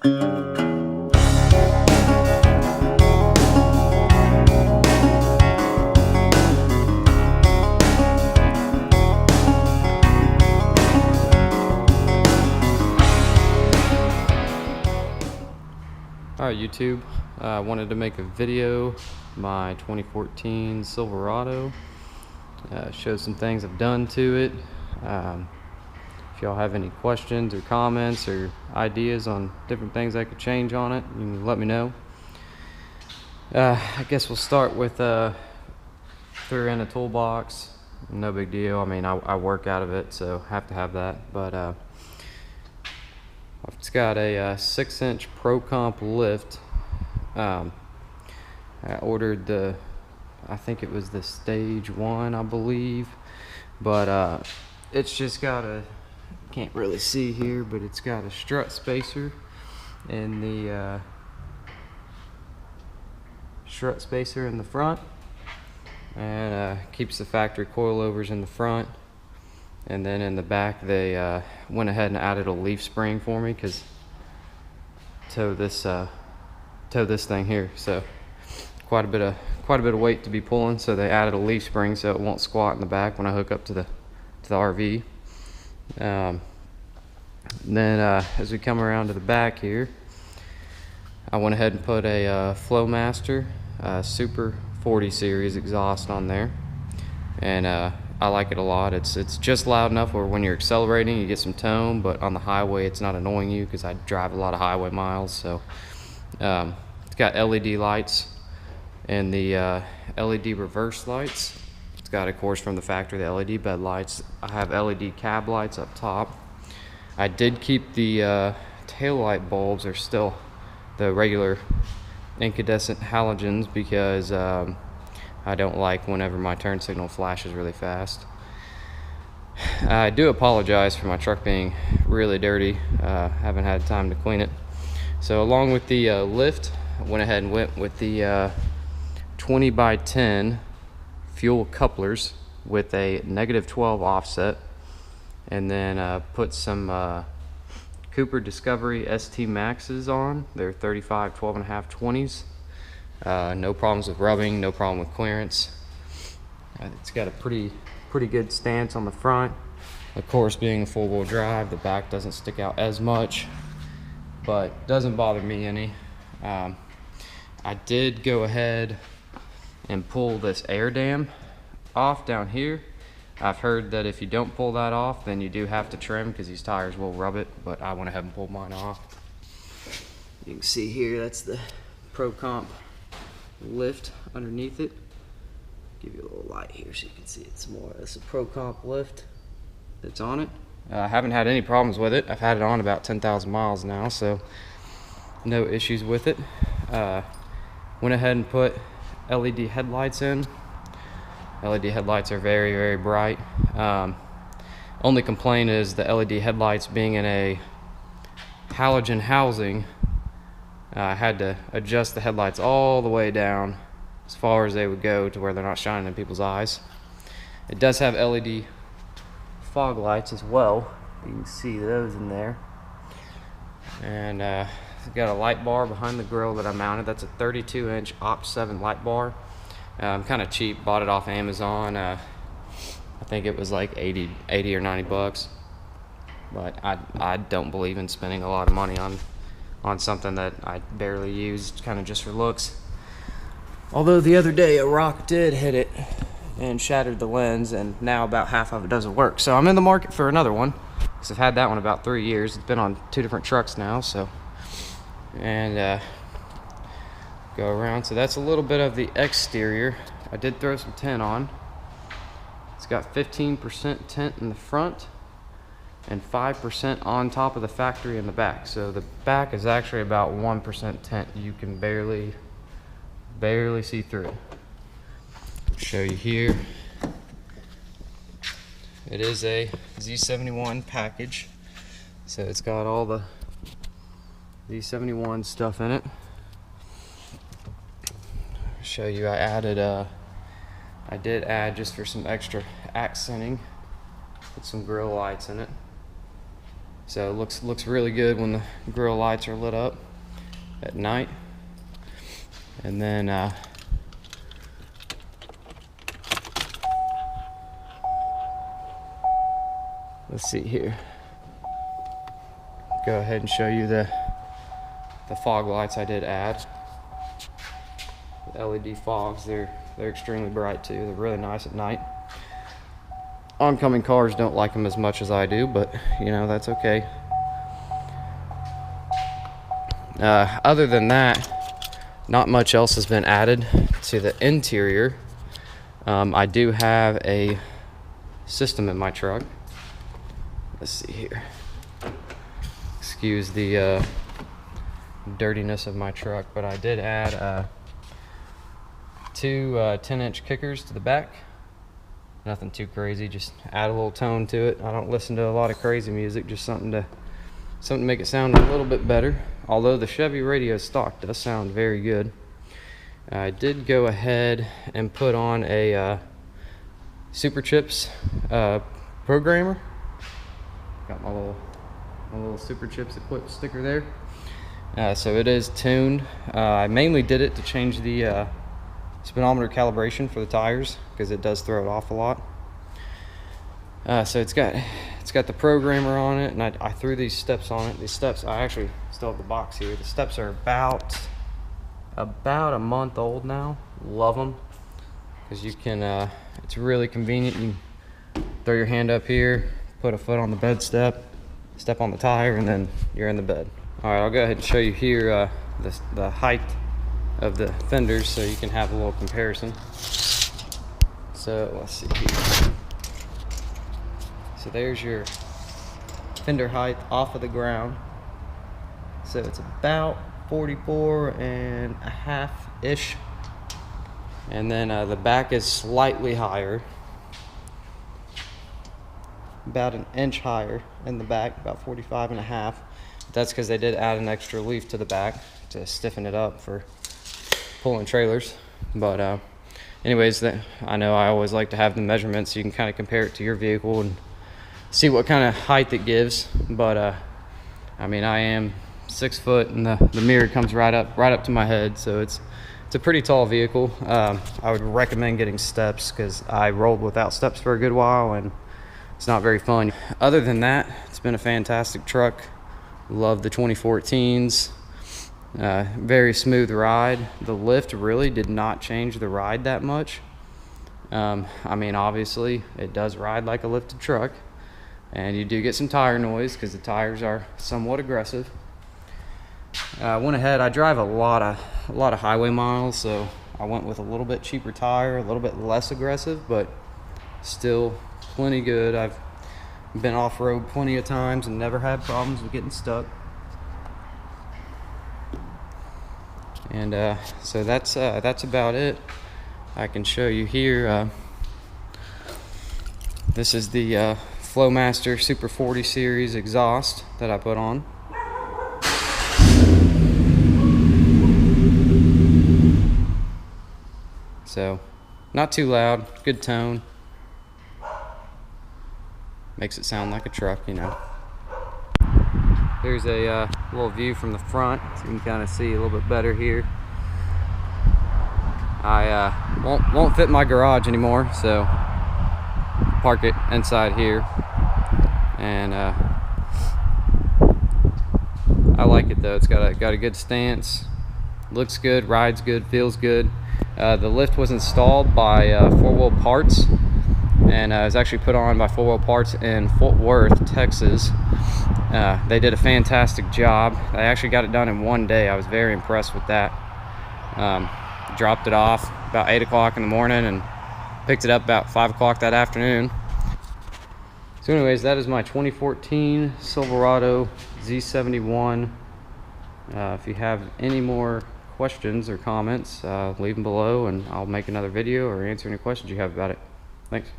Alright YouTube, I wanted to make a video, my 2014 Silverado, show some things I've done to it. If y'all have any questions or comments or ideas on different things I could change on it, you can let me know. I guess we'll start with threw in a toolbox, no big deal. I mean, I work out of it, so have to have that, but it's got a 6-inch Pro Comp lift. I ordered I think it was the Stage 1, I believe, but it's just got can't really see here, but it's got a strut spacer in the front, and keeps the factory coilovers in the front. And then in the back, they went ahead and added a leaf spring for me, because tow this thing here, so quite a bit of weight to be pulling. So they added a leaf spring so it won't squat in the back when I hook up to the RV. Then as we come around to the back here, I went ahead and put a Flowmaster Super 40 series exhaust on there, and I like it a lot. It's just loud enough where when you're accelerating you get some tone, but on the highway it's not annoying you, because I drive a lot of highway miles. So it's got LED lights and the LED reverse lights. It's got, of course, from the factory, the LED bed lights. I have LED cab lights up top. I did keep the tail light bulbs are still the regular incandescent halogens, because I don't like whenever my turn signal flashes really fast. I do apologize for my truck being really dirty. Haven't had time to clean it. So along with the lift, I went ahead and went with the 20x10 fuel couplers with a -12 offset, and then put some Cooper Discovery ST Maxes on. They're 35 12.5 20s. No problems with rubbing, no problem with clearance. It's got a pretty good stance on the front. Of course, being a four-wheel drive, the back doesn't stick out as much, but doesn't bother me any. I did go ahead and pull this air dam off down here. I've heard that if you don't pull that off, then you do have to trim, because these tires will rub it, but I went ahead and pulled mine off. You can see here, that's the Pro Comp lift underneath it. Give you a little light here so you can see it some more. That's a Pro Comp lift that's on it. I haven't had any problems with it. I've had it on about 10,000 miles now, so no issues with it. Went ahead and put LED headlights in. LED headlights are very, very bright. Only complaint is the LED headlights being in a halogen housing. I had to adjust the headlights all the way down as far as they would go, to where they're not shining in people's eyes. It does have LED fog lights as well. You can see those in there. And it's got a light bar behind the grill that I mounted. That's a 32-inch Op7 light bar. Kind of cheap, bought it off Amazon. I think it was like 80 or 90 bucks. But I don't believe in spending a lot of money on something that I barely used, kind of just for looks. Although the other day a rock did hit it and shattered the lens, and now about half of it doesn't work. So I'm in the market for another one, because I've had that one about 3 years. It's been on 2 different trucks now. So, and go around. So that's a little bit of the exterior. I did throw some tint on. It's got 15% tint in the front and 5% on top of the factory in the back. So the back is actually about 1% tint. You can barely see through it. Show you here. It is a Z71 package, so it's got all the Z71 stuff in it. Show you, I did add, just for some extra accenting, put some grill lights in it. So it looks really good when the grill lights are lit up at night. And then let's see here. Go ahead and show you the fog lights I did add. The LED fogs, they're extremely bright too. They're really nice at night. Oncoming cars don't like them as much as I do, but you know, that's okay. Other than that, not much else has been added to the interior. I do have a system in my truck. Let's see here. Excuse the dirtiness of my truck, but I did add two 10-inch kickers to the back. Nothing too crazy, just add a little tone to it. I don't listen to a lot of crazy music, just something to make it sound a little bit better. Although the Chevy radio stock does sound very good. I did go ahead and put on a Super Chips programmer. Got my little Super Chips equipped sticker there. So it is tuned. I mainly did it to change the speedometer calibration for the tires because it does throw it off a lot. So it's got the programmer on it, and I threw these steps on it. These steps, I actually still have the box here. The steps are about a month old now. Love them because you can. It's really convenient. You can throw your hand up here, put a foot on the bed step on the tire, and then you're in the bed. All right, I'll go ahead and show you here the height of the fenders so you can have a little comparison. So let's see here. So there's your fender height off of the ground. So it's about 44 and a half-ish. And then the back is slightly higher. About an inch higher in the back, about 45 and a half. That's because they did add an extra leaf to the back to stiffen it up for pulling trailers. But anyways, I know I always like to have the measurements so you can kind of compare it to your vehicle and see what kind of height it gives. But I mean, I am 6 foot, and the mirror comes right up to my head, so it's a pretty tall vehicle. I would recommend getting steps because I rolled without steps for a good while and it's not very fun. Other than that, it's been a fantastic truck. Love the 2014s. Very smooth ride. The lift really did not change the ride that much. I mean, obviously it does ride like a lifted truck, and you do get some tire noise because the tires are somewhat aggressive. I went ahead, I drive a lot of highway miles, so I went with a little bit cheaper tire, a little bit less aggressive, but still plenty good. I've been off-road plenty of times and never had problems with getting stuck. And so that's about it. I can show you here. This is the Flowmaster Super 40 series exhaust that I put on. So not too loud, good tone. Makes it sound like a truck, you know. Here's a little view from the front, so you can kind of see a little bit better here. I won't fit my garage anymore, so park it inside here. And I like it though. It's got a good stance, looks good, rides good, feels good. The lift was installed by 4-Wheel Parts, and it was actually put on by 4-Wheel Parts in Fort Worth, Texas. They did a fantastic job. I actually got it done in one day. I was very impressed with that. Dropped it off about 8 o'clock in the morning and picked it up about 5 o'clock that afternoon. So anyways, that is my 2014 Silverado Z71. If you have any more questions or comments, leave them below and I'll make another video or answer any questions you have about it. Thanks.